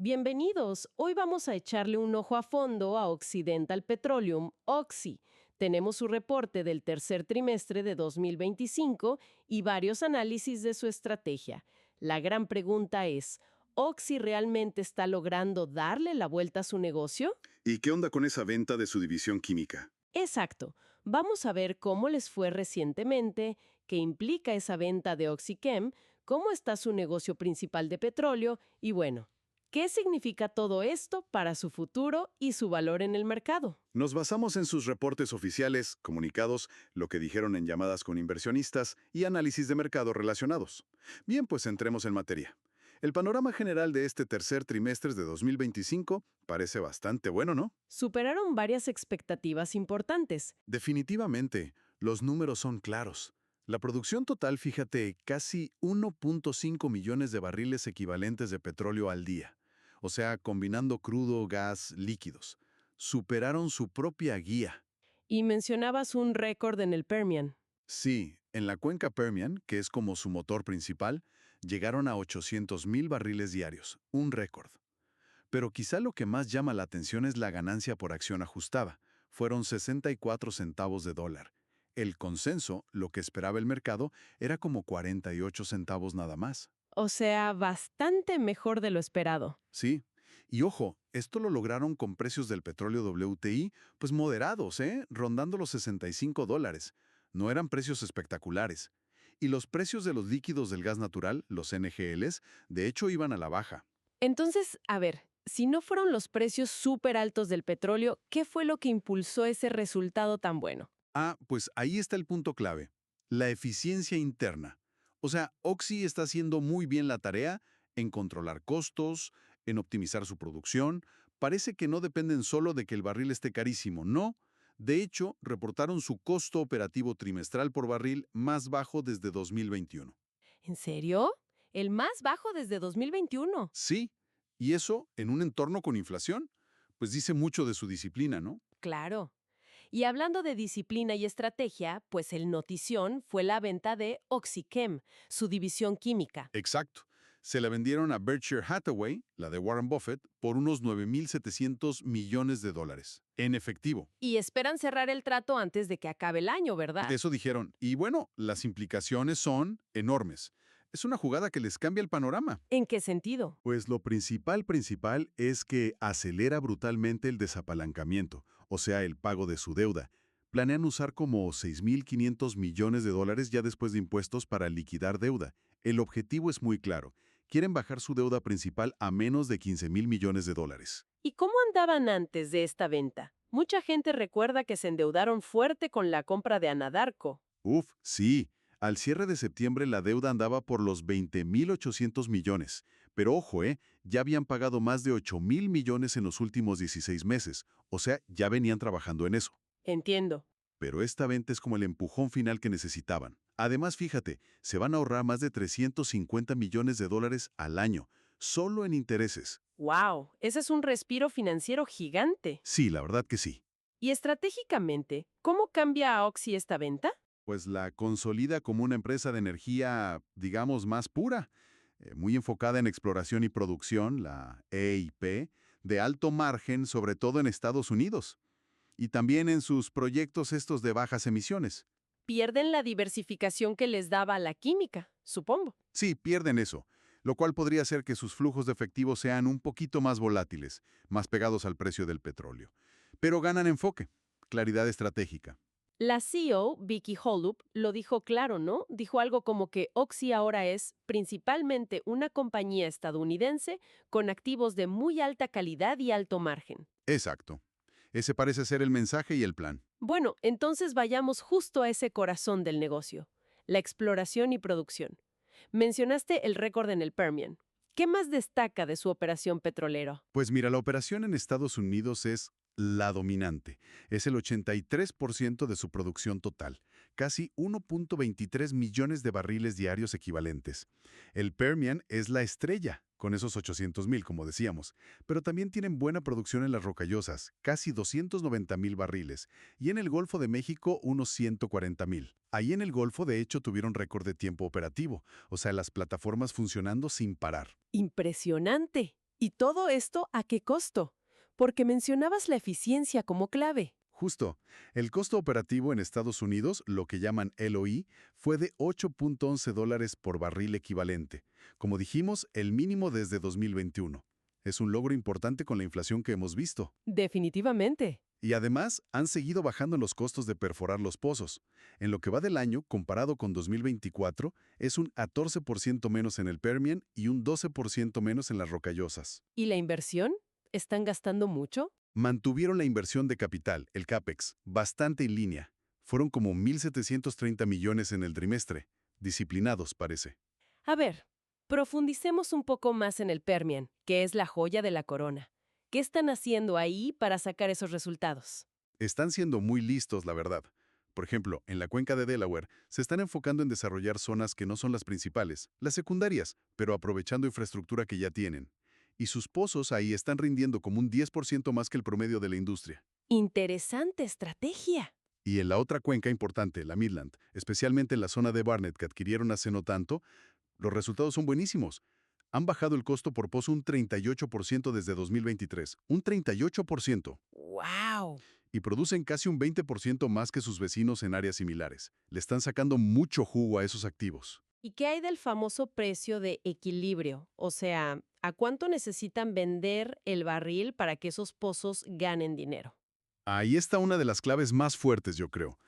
Bienvenidos. Hoy vamos a echarle un ojo a fondo a Occidental Petroleum, Oxy. Tenemos su reporte del tercer trimestre de 2025 y varios análisis de su estrategia. La gran pregunta es, ¿Oxy realmente está logrando darle la vuelta a su negocio? ¿Y qué onda con esa venta de su división química? Exacto. Vamos a ver cómo les fue recientemente, qué implica esa venta de OxyChem, cómo está su negocio principal de petróleo y bueno, ¿qué significa todo esto para su futuro y su valor en el mercado? Nos basamos en sus reportes oficiales, comunicados, lo que dijeron en llamadas con inversionistas y análisis de mercado relacionados. Bien, pues entremos en materia. El panorama general de este tercer trimestre de 2025 parece bastante bueno, ¿no? Superaron varias expectativas importantes. Definitivamente, los números son claros. La producción total, fíjate, casi 1.5 millones de barriles equivalentes de petróleo al día. O sea, combinando crudo, gas, líquidos. Superaron su propia guía. Y mencionabas un récord en el Permian. Sí, en la cuenca Permian, que es como su motor principal, llegaron a 800,000 barriles diarios, un récord. Pero quizá lo que más llama la atención es la ganancia por acción ajustada. Fueron 64 centavos de dólar. El consenso, lo que esperaba el mercado, era como 48 centavos nada más. O sea, bastante mejor de lo esperado. Sí. Y ojo, esto lo lograron con precios del petróleo WTI, pues moderados, rondando los 65 dólares. No eran precios espectaculares. Y los precios de los líquidos del gas natural, los NGLs, de hecho iban a la baja. Entonces, a ver, si no fueron los precios súper altos del petróleo, ¿qué fue lo que impulsó ese resultado tan bueno? Ah, pues ahí está el punto clave. La eficiencia interna. O sea, Oxy está haciendo muy bien la tarea en controlar costos, en optimizar su producción. Parece que no dependen solo de que el barril esté carísimo, no. De hecho, reportaron su costo operativo trimestral por barril más bajo desde 2021. ¿En serio? ¿El más bajo desde 2021? Sí, y eso en un entorno con inflación, pues dice mucho de su disciplina, ¿no? Claro. Y hablando de disciplina y estrategia, pues el notición fue la venta de OxyChem, su división química. Exacto. Se la vendieron a Berkshire Hathaway, la de Warren Buffett, por unos 9.700 millones de dólares, en efectivo. Y esperan cerrar el trato antes de que acabe el año, ¿verdad? Eso dijeron. Y bueno, las implicaciones son enormes. Es una jugada que les cambia el panorama. ¿En qué sentido? Pues lo principal es que acelera brutalmente el desapalancamiento, o sea, el pago de su deuda. Planean usar como 6.500 millones de dólares ya después de impuestos para liquidar deuda. El objetivo es muy claro. Quieren bajar su deuda principal a menos de 15.000 millones de dólares. ¿Y cómo andaban antes de esta venta? Mucha gente recuerda que se endeudaron fuerte con la compra de Anadarko. Uf, sí. Al cierre de septiembre la deuda andaba por los 20.800 millones. Pero ojo, ya habían pagado más de 8.000 millones en los últimos 16 meses. O sea, ya venían trabajando en eso. Entiendo. Pero esta venta es como el empujón final que necesitaban. Además, fíjate, se van a ahorrar más de 350 millones de dólares al año, solo en intereses. ¡Wow! Ese es un respiro financiero gigante. Sí, la verdad que sí. Y estratégicamente, ¿cómo cambia a Oxy esta venta? Pues la consolida como una empresa de energía, digamos, más pura, muy enfocada en exploración y producción, la EIP, de alto margen, sobre todo en Estados Unidos, y también en sus proyectos estos de bajas emisiones. Pierden la diversificación que les daba la química, supongo. Sí, pierden eso, lo cual podría hacer que sus flujos de efectivo sean un poquito más volátiles, más pegados al precio del petróleo. Pero ganan enfoque, claridad estratégica. La CEO, Vicky Holub, lo dijo claro, ¿no? Dijo algo como que Oxy ahora es principalmente una compañía estadounidense con activos de muy alta calidad y alto margen. Exacto. Ese parece ser el mensaje y el plan. Bueno, entonces vayamos justo a ese corazón del negocio, la exploración y producción. Mencionaste el récord en el Permian. ¿Qué más destaca de su operación petrolera? Pues mira, la operación en Estados Unidos es la dominante. Es el 83% de su producción total, casi 1.23 millones de barriles diarios equivalentes. El Permian es la estrella, con esos 800,000, como decíamos, pero también tienen buena producción en las rocallosas, casi 290,000 barriles, y en el Golfo de México unos 140,000. Ahí en el Golfo, de hecho, tuvieron récord de tiempo operativo, o sea, las plataformas funcionando sin parar. Impresionante. ¿Y todo esto a qué costo? Porque mencionabas la eficiencia como clave. Justo, el costo operativo en Estados Unidos, lo que llaman LOE, fue de $8.11 por barril equivalente. Como dijimos, el mínimo desde 2021. Es un logro importante con la inflación que hemos visto. Definitivamente. Y además, han seguido bajando los costos de perforar los pozos. En lo que va del año, comparado con 2024, es un 14% menos en el Permian y un 12% menos en las Rocallosas. ¿Y la inversión? ¿Están gastando mucho? Mantuvieron la inversión de capital, el CAPEX, bastante en línea. Fueron como 1.730 millones en el trimestre. Disciplinados, parece. A ver, profundicemos un poco más en el Permian, que es la joya de la corona. ¿Qué están haciendo ahí para sacar esos resultados? Están siendo muy listos, la verdad. Por ejemplo, en la cuenca de Delaware, se están enfocando en desarrollar zonas que no son las principales, las secundarias, pero aprovechando infraestructura que ya tienen. Y sus pozos ahí están rindiendo como un 10% más que el promedio de la industria. Interesante estrategia. Y en la otra cuenca importante, la Midland, especialmente en la zona de Barnett que adquirieron hace no tanto, los resultados son buenísimos. Han bajado el costo por pozo un 38% desde 2023. Un 38%. ¡Wow! Y producen casi un 20% más que sus vecinos en áreas similares. Le están sacando mucho jugo a esos activos. ¿Y qué hay del famoso precio de equilibrio? O sea, ¿a cuánto necesitan vender el barril para que esos pozos ganen dinero? Ahí está una de las claves más fuertes, yo creo.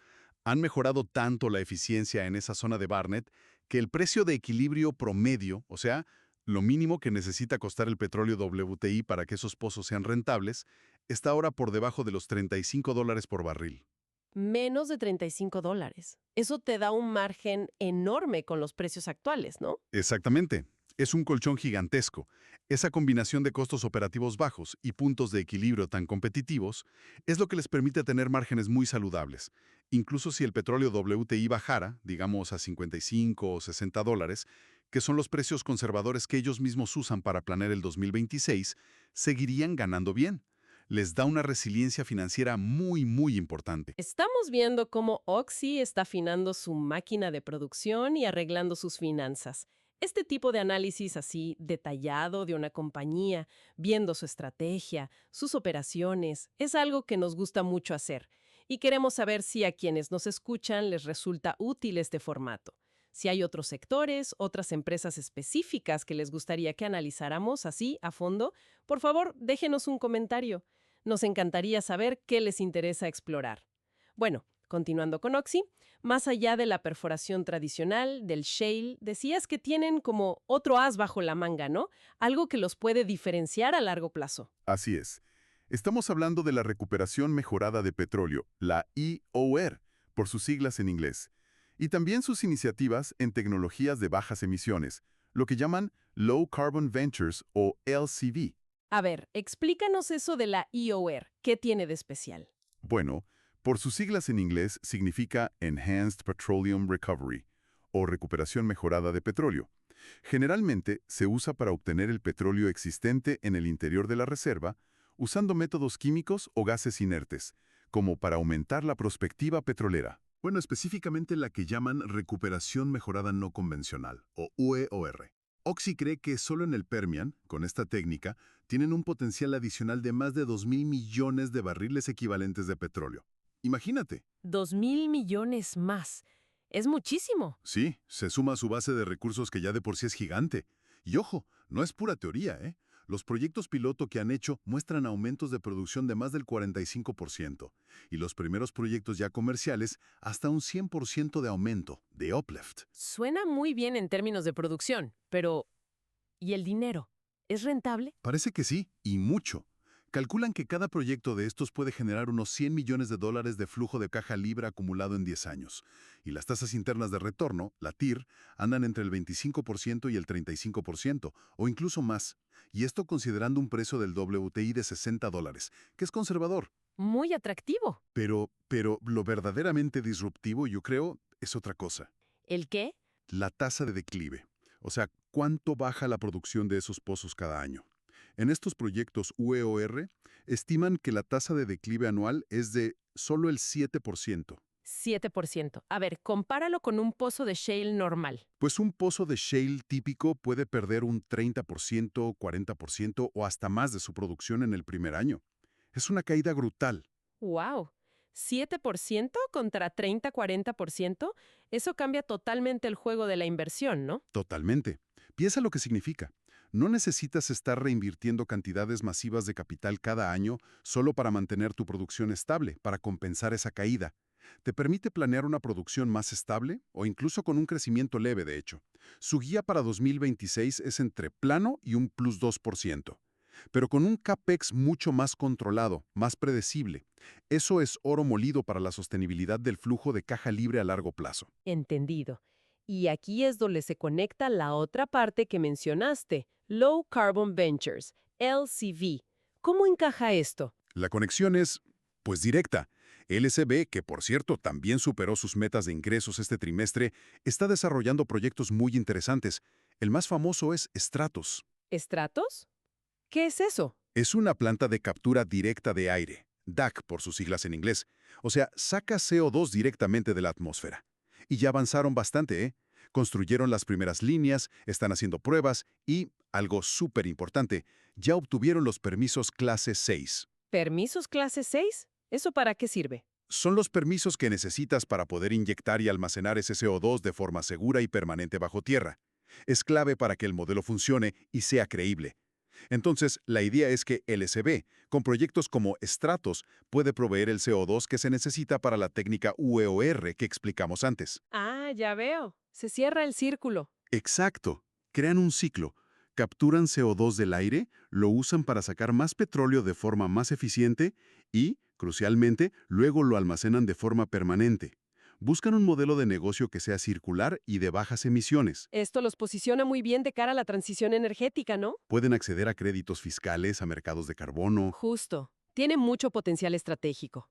Han mejorado tanto la eficiencia en esa zona de Barnett que el precio de equilibrio promedio, o sea, lo mínimo que necesita costar el petróleo WTI para que esos pozos sean rentables, está ahora por debajo de los $35 por barril. Menos de $35. Eso te da un margen enorme con los precios actuales, ¿no? Exactamente. Es un colchón gigantesco. Esa combinación de costos operativos bajos y puntos de equilibrio tan competitivos es lo que les permite tener márgenes muy saludables. Incluso si el petróleo WTI bajara, digamos a 55 o $60, que son los precios conservadores que ellos mismos usan para planear el 2026, seguirían ganando bien. Les da una resiliencia financiera muy, muy importante. Estamos viendo cómo Oxy está afinando su máquina de producción y arreglando sus finanzas. Este tipo de análisis así detallado de una compañía, viendo su estrategia, sus operaciones, es algo que nos gusta mucho hacer. Y queremos saber si a quienes nos escuchan les resulta útil este formato. Si hay otros sectores, otras empresas específicas que les gustaría que analizáramos así a fondo, por favor, déjenos un comentario. Nos encantaría saber qué les interesa explorar. Bueno, continuando con Oxy, más allá de la perforación tradicional, del shale, decías que tienen como otro as bajo la manga, ¿no? Algo que los puede diferenciar a largo plazo. Así es. Estamos hablando de la recuperación mejorada de petróleo, la EOR, por sus siglas en inglés, y también sus iniciativas en tecnologías de bajas emisiones, lo que llaman Low Carbon Ventures o LCV. A ver, explícanos eso de la EOR. ¿Qué tiene de especial? Bueno, por sus siglas en inglés significa Enhanced Petroleum Recovery, o recuperación mejorada de petróleo. Generalmente se usa para obtener el petróleo existente en el interior de la reserva, usando métodos químicos o gases inertes, como para aumentar la prospectiva petrolera. Bueno, específicamente la que llaman recuperación mejorada no convencional, o UEOR. Oxy cree que solo en el Permian, con esta técnica, tienen un potencial adicional de más de 2.000 millones de barriles equivalentes de petróleo. Imagínate. 2.000 millones más. Es muchísimo. Sí, se suma a su base de recursos que ya de por sí es gigante. Y ojo, no es pura teoría, ¿eh? Los proyectos piloto que han hecho muestran aumentos de producción de más del 45%, y los primeros proyectos ya comerciales hasta un 100% de aumento, de uplift. Suena muy bien en términos de producción, pero ¿y el dinero? ¿Es rentable? Parece que sí, y mucho. Calculan que cada proyecto de estos puede generar unos $100 millones de flujo de caja libre acumulado en 10 años. Y las tasas internas de retorno, la TIR, andan entre el 25% y el 35%, o incluso más. Y esto considerando un precio del WTI de $60, que es conservador. Muy atractivo. Pero lo verdaderamente disruptivo, yo creo, es otra cosa. ¿El qué? La tasa de declive. O sea, ¿cuánto baja la producción de esos pozos cada año? En estos proyectos UEOR, estiman que la tasa de declive anual es de solo el 7%. 7%. A ver, compáralo con un pozo de shale normal. Pues un pozo de shale típico puede perder un 30%, 40% o hasta más de su producción en el primer año. Es una caída brutal. ¡Wow! ¿7% contra 30-40%? Eso cambia totalmente el juego de la inversión, ¿no? Totalmente. Piensa lo que significa. No necesitas estar reinvirtiendo cantidades masivas de capital cada año solo para mantener tu producción estable, para compensar esa caída. Te permite planear una producción más estable o incluso con un crecimiento leve, de hecho. Su guía para 2026 es entre plano y un plus 2%, pero con un CAPEX mucho más controlado, más predecible. Eso es oro molido para la sostenibilidad del flujo de caja libre a largo plazo. Entendido. Y aquí es donde se conecta la otra parte que mencionaste, Low Carbon Ventures, LCV. ¿Cómo encaja esto? La conexión es, pues, directa. LSB, que por cierto también superó sus metas de ingresos este trimestre, está desarrollando proyectos muy interesantes. El más famoso es Stratos. ¿Estratos? ¿Qué es eso? Es una planta de captura directa de aire, DAC por sus siglas en inglés. O sea, saca CO2 directamente de la atmósfera. Y ya avanzaron bastante, ¿eh? Construyeron las primeras líneas, están haciendo pruebas y, algo súper importante, ya obtuvieron los permisos clase 6. ¿Permisos clase 6? ¿Eso para qué sirve? Son los permisos que necesitas para poder inyectar y almacenar ese CO2 de forma segura y permanente bajo tierra. Es clave para que el modelo funcione y sea creíble. Entonces, la idea es que LSB, con proyectos como Stratos, puede proveer el CO2 que se necesita para la técnica UEOR que explicamos antes. Ah, ya veo. Se cierra el círculo. Exacto. Crean un ciclo. Capturan CO2 del aire, lo usan para sacar más petróleo de forma más eficiente y, crucialmente, luego lo almacenan de forma permanente. Buscan un modelo de negocio que sea circular y de bajas emisiones. Esto los posiciona muy bien de cara a la transición energética, ¿no? Pueden acceder a créditos fiscales, a mercados de carbono Justo. Tiene mucho potencial estratégico.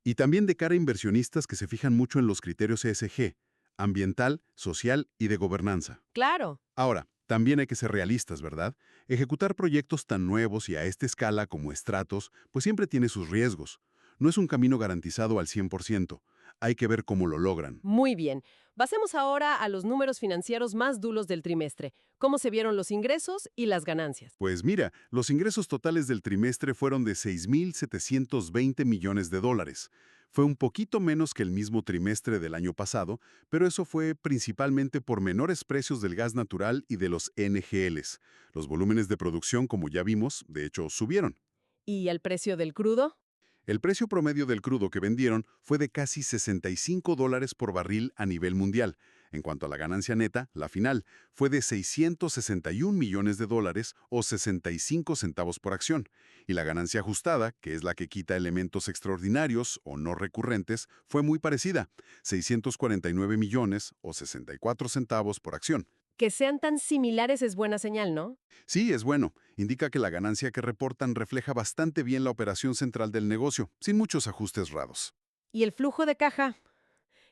y también de cara a inversionistas que se fijan mucho en los criterios ESG, ambiental, social y de gobernanza. Claro. Ahora, también hay que ser realistas, ¿verdad? Ejecutar proyectos tan nuevos y a esta escala como Stratos, pues siempre tiene sus riesgos. No es un camino garantizado al 100%. Hay que ver cómo lo logran. Muy bien. Pasemos ahora a los números financieros más duros del trimestre. ¿Cómo se vieron los ingresos y las ganancias? Pues mira, los ingresos totales del trimestre fueron de 6.720 millones de dólares. Fue un poquito menos que el mismo trimestre del año pasado, pero eso fue principalmente por menores precios del gas natural y de los NGLs. Los volúmenes de producción, como ya vimos, de hecho, subieron. ¿Y el precio del crudo? El precio promedio del crudo que vendieron fue de casi $65 por barril a nivel mundial. En cuanto a la ganancia neta, la final, fue de 661 millones de dólares o 65 centavos por acción. Y la ganancia ajustada, que es la que quita elementos extraordinarios o no recurrentes, fue muy parecida, 649 millones o 64 centavos por acción. Que sean tan similares es buena señal, ¿no? Sí, es bueno. Indica que la ganancia que reportan refleja bastante bien la operación central del negocio, sin muchos ajustes raros. ¿Y el flujo de caja?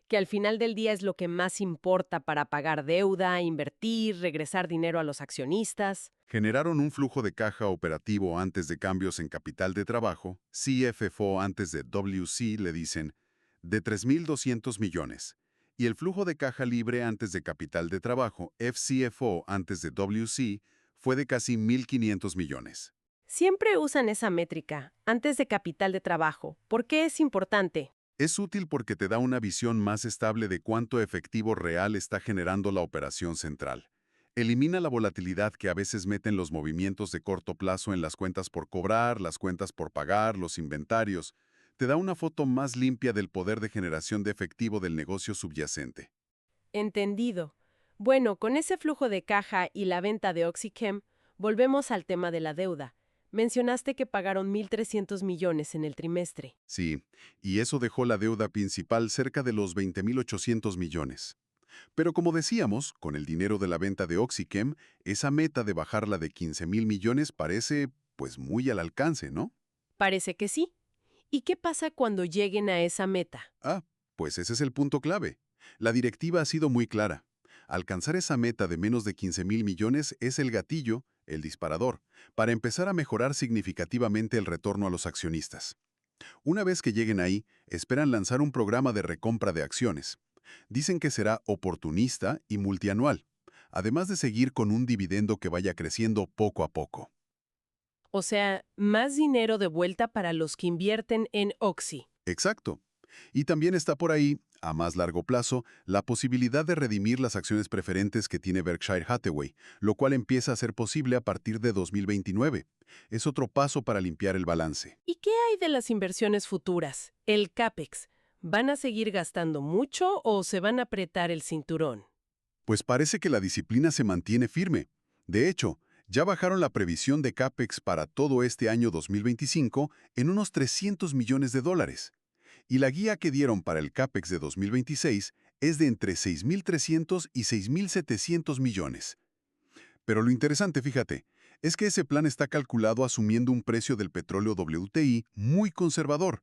Que al final del día es lo que más importa para pagar deuda, invertir, regresar dinero a los accionistas. Generaron un flujo de caja operativo antes de cambios en capital de trabajo, CFFO antes de WC le dicen, de 3.200 millones. Y el flujo de caja libre antes de capital de trabajo, FCFO antes de WC, fue de casi 1.500 millones. Siempre usan esa métrica, antes de capital de trabajo. ¿Por qué es importante? Es útil porque te da una visión más estable de cuánto efectivo real está generando la operación central. Elimina la volatilidad que a veces meten los movimientos de corto plazo en las cuentas por cobrar, las cuentas por pagar, los inventarios. Te da una foto más limpia del poder de generación de efectivo del negocio subyacente. Entendido. Bueno, con ese flujo de caja y la venta de OxyChem, volvemos al tema de la deuda. Mencionaste que pagaron 1.300 millones en el trimestre. Sí, y eso dejó la deuda principal cerca de los 20.800 millones. Pero como decíamos, con el dinero de la venta de OxyChem, esa meta de bajarla de 15.000 millones parece, pues, muy al alcance, ¿no? Parece que sí. ¿Y qué pasa cuando lleguen a esa meta? Ah, pues ese es el punto clave. La directiva ha sido muy clara. Alcanzar esa meta de menos de 15.000 millones es el gatillo, el disparador, para empezar a mejorar significativamente el retorno a los accionistas. Una vez que lleguen ahí, esperan lanzar un programa de recompra de acciones. Dicen que será oportunista y multianual, además de seguir con un dividendo que vaya creciendo poco a poco. O sea, más dinero de vuelta para los que invierten en Oxy. Exacto. Y también está por ahí, a más largo plazo, la posibilidad de redimir las acciones preferentes que tiene Berkshire Hathaway, lo cual empieza a ser posible a partir de 2029. Es otro paso para limpiar el balance. ¿Y qué hay de las inversiones futuras? El CAPEX. ¿Van a seguir gastando mucho o se van a apretar el cinturón? Pues parece que la disciplina se mantiene firme. De hecho, ya bajaron la previsión de CAPEX para todo este año 2025 en unos 300 millones de dólares. Y la guía que dieron para el CAPEX de 2026 es de entre 6.300 y 6.700 millones. Pero lo interesante, fíjate, es que ese plan está calculado asumiendo un precio del petróleo WTI muy conservador,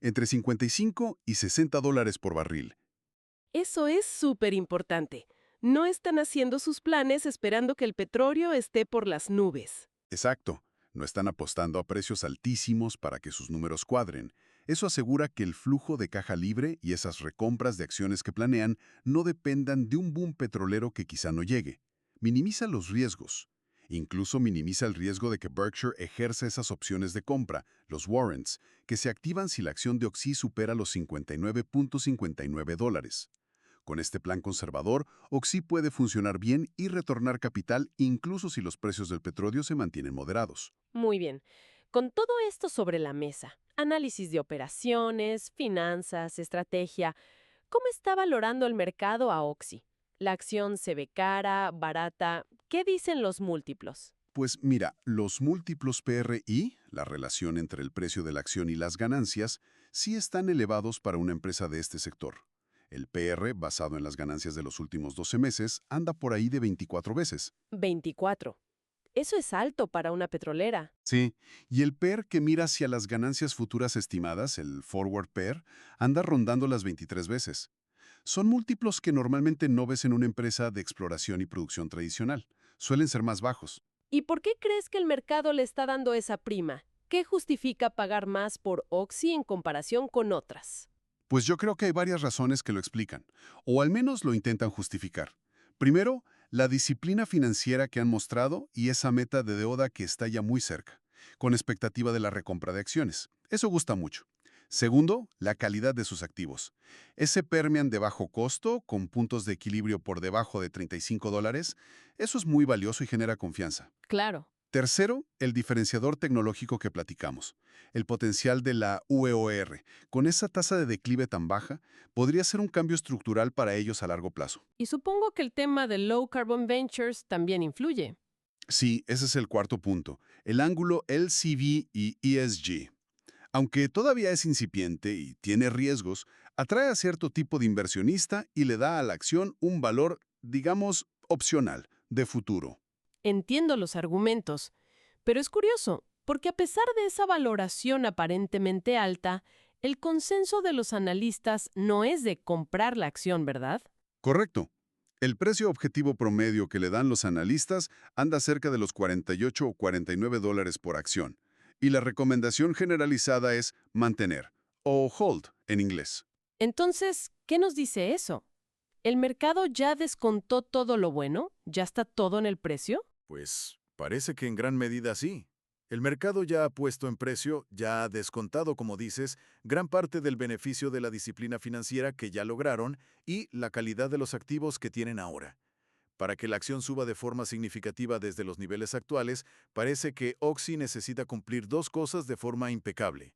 entre 55 y 60 dólares por barril. Eso es súper importante. No están haciendo sus planes esperando que el petróleo esté por las nubes. Exacto, no están apostando a precios altísimos para que sus números cuadren. Eso asegura que el flujo de caja libre y esas recompras de acciones que planean no dependan de un boom petrolero que quizá no llegue. Minimiza los riesgos. Incluso minimiza el riesgo de que Berkshire ejerza esas opciones de compra, los warrants, que se activan si la acción de Oxy supera los 59.59 dólares. Con este plan conservador, Oxy puede funcionar bien y retornar capital incluso si los precios del petróleo se mantienen moderados. Muy bien. Con todo esto sobre la mesa, análisis de operaciones, finanzas, estrategia, ¿cómo está valorando el mercado a Oxy? ¿La acción se ve cara, barata? ¿Qué dicen los múltiplos? Pues mira, los múltiplos PRI, la relación entre el precio de la acción y las ganancias, sí están elevados para una empresa de este sector. El PR, basado en las ganancias de los últimos 12 meses, anda por ahí de 24 veces. 24. Eso es alto para una petrolera. Sí, y el PER que mira hacia las ganancias futuras estimadas, el Forward PER, anda rondando las 23 veces. Son múltiplos que normalmente no ves en una empresa de exploración y producción tradicional. Suelen ser más bajos. ¿Y por qué crees que el mercado le está dando esa prima? ¿Qué justifica pagar más por Oxy en comparación con otras? Pues yo creo que hay varias razones que lo explican, o al menos lo intentan justificar. Primero, la disciplina financiera que han mostrado y esa meta de deuda que está ya muy cerca, con expectativa de la recompra de acciones. Eso gusta mucho. Segundo, la calidad de sus activos. Ese Permian de bajo costo, con puntos de equilibrio por debajo de 35 dólares, eso es muy valioso y genera confianza. Claro. Tercero, el diferenciador tecnológico que platicamos. El potencial de la UEOR. Con esa tasa de declive tan baja, podría ser un cambio estructural para ellos a largo plazo. Y supongo que el tema de Low Carbon Ventures también influye. Sí, ese es el cuarto punto. El ángulo LCV y ESG. Aunque todavía es incipiente y tiene riesgos, atrae a cierto tipo de inversionista y le da a la acción un valor, digamos, opcional, de futuro. Entiendo los argumentos, pero es curioso, porque a pesar de esa valoración aparentemente alta, el consenso de los analistas no es de comprar la acción, ¿verdad? Correcto. El precio objetivo promedio que le dan los analistas anda cerca de los 48 o 49 dólares por acción, y la recomendación generalizada es mantener, o hold en inglés. Entonces, ¿qué nos dice eso? ¿El mercado ya descontó todo lo bueno? ¿Ya está todo en el precio? Pues parece que en gran medida sí. El mercado ya ha puesto en precio, ya ha descontado, como dices, gran parte del beneficio de la disciplina financiera que ya lograron y la calidad de los activos que tienen ahora. Para que la acción suba de forma significativa desde los niveles actuales, parece que Oxy necesita cumplir dos cosas de forma impecable.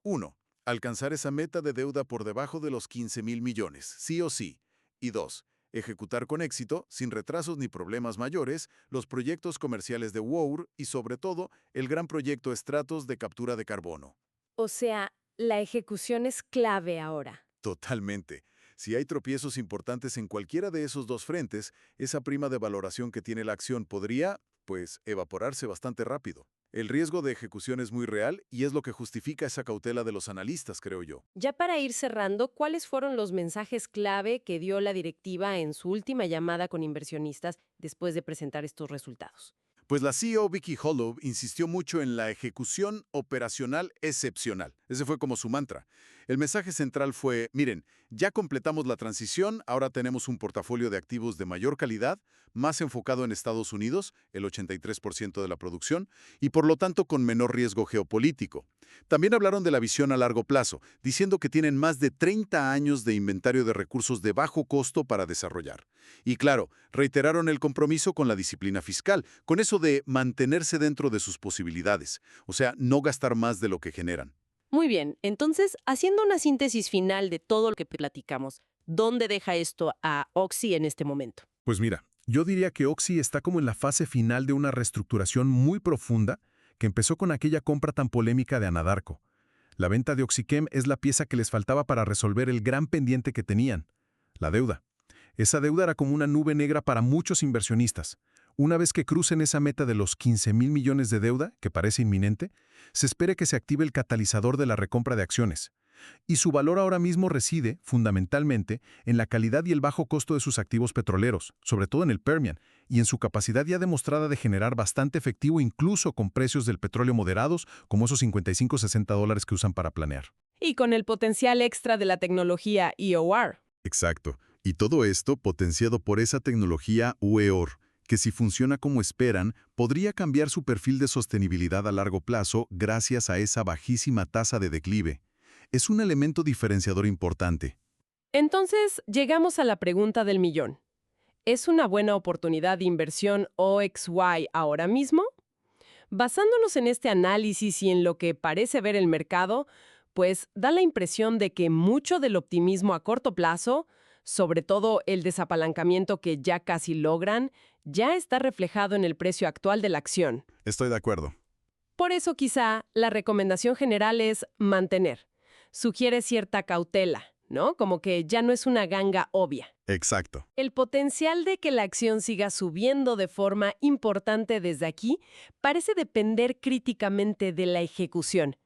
Uno, alcanzar esa meta de deuda por debajo de los 15.000 millones, sí o sí. Y dos, ejecutar con éxito, sin retrasos ni problemas mayores, los proyectos comerciales de Wour y, sobre todo, el gran proyecto Stratos de captura de carbono. O sea, la ejecución es clave ahora. Totalmente. Si hay tropiezos importantes en cualquiera de esos dos frentes, esa prima de valoración que tiene la acción podría, pues, evaporarse bastante rápido. El riesgo de ejecución es muy real y es lo que justifica esa cautela de los analistas, creo yo. Ya para ir cerrando, ¿cuáles fueron los mensajes clave que dio la directiva en su última llamada con inversionistas después de presentar estos resultados? Pues la CEO Vicky Holub insistió mucho en la ejecución operacional excepcional. Ese fue como su mantra. El mensaje central fue, miren, ya completamos la transición, ahora tenemos un portafolio de activos de mayor calidad, más enfocado en Estados Unidos, el 83% de la producción, y por lo tanto con menor riesgo geopolítico. También hablaron de la visión a largo plazo, diciendo que tienen más de 30 años de inventario de recursos de bajo costo para desarrollar. Y claro, reiteraron el compromiso con la disciplina fiscal, con eso de mantenerse dentro de sus posibilidades, o sea, no gastar más de lo que generan. Muy bien, entonces, haciendo una síntesis final de todo lo que platicamos, ¿dónde deja esto a Oxy en este momento? Pues mira, yo diría que Oxy está como en la fase final de una reestructuración muy profunda que empezó con aquella compra tan polémica de Anadarko. La venta de Oxychem es la pieza que les faltaba para resolver el gran pendiente que tenían, la deuda. Esa deuda era como una nube negra para muchos inversionistas. Una vez que crucen esa meta de los 15,000 millones de deuda, que parece inminente, se espera que se active el catalizador de la recompra de acciones. Y su valor ahora mismo reside, fundamentalmente, en la calidad y el bajo costo de sus activos petroleros, sobre todo en el Permian, y en su capacidad ya demostrada de generar bastante efectivo incluso con precios del petróleo moderados, como esos $55-60 que usan para planear. Y con el potencial extra de la tecnología EOR. Exacto. Y todo esto potenciado por esa tecnología UEOR, que si funciona como esperan, podría cambiar su perfil de sostenibilidad a largo plazo gracias a esa bajísima tasa de declive. Es un elemento diferenciador importante. Entonces, llegamos a la pregunta del millón. ¿Es una buena oportunidad de inversión OXY ahora mismo? Basándonos en este análisis y en lo que parece ver el mercado, pues da la impresión de que mucho del optimismo a corto plazo, sobre todo el desapalancamiento que ya casi logran, ya está reflejado en el precio actual de la acción. Estoy de acuerdo. Por eso quizá la recomendación general es mantener. Sugiere cierta cautela, ¿no? Como que ya no es una ganga obvia. Exacto. El potencial de que la acción siga subiendo de forma importante desde aquí parece depender críticamente de la ejecución.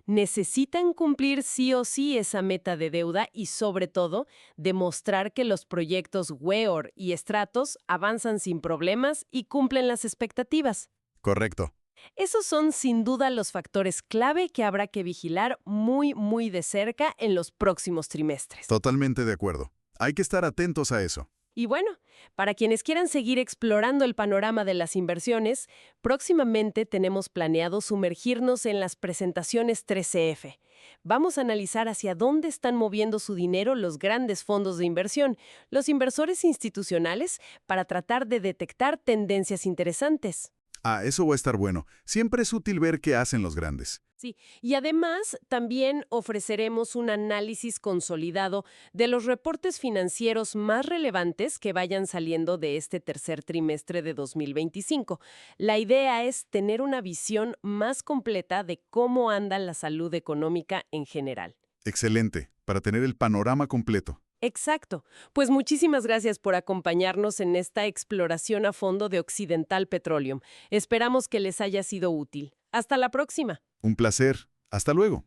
Necesitan cumplir sí o sí esa meta de deuda y, sobre todo, demostrar que los proyectos Weor y Stratos avanzan sin problemas y cumplen las expectativas. Correcto. Esos son sin duda los factores clave que habrá que vigilar muy de cerca en los próximos trimestres. Totalmente de acuerdo. Hay que estar atentos a eso. Y bueno, para quienes quieran seguir explorando el panorama de las inversiones, próximamente tenemos planeado sumergirnos en las presentaciones 3CF. Vamos a analizar hacia dónde están moviendo su dinero los grandes fondos de inversión, los inversores institucionales, para tratar de detectar tendencias interesantes. Ah, eso va a estar bueno. Siempre es útil ver qué hacen los grandes. Sí, y además también ofreceremos un análisis consolidado de los reportes financieros más relevantes que vayan saliendo de este tercer trimestre de 2025. La idea es tener una visión más completa de cómo anda la salud económica en general. Excelente, para tener el panorama completo. Exacto. Pues muchísimas gracias por acompañarnos en esta exploración a fondo de Occidental Petroleum. Esperamos que les haya sido útil. Hasta la próxima. Un placer. Hasta luego.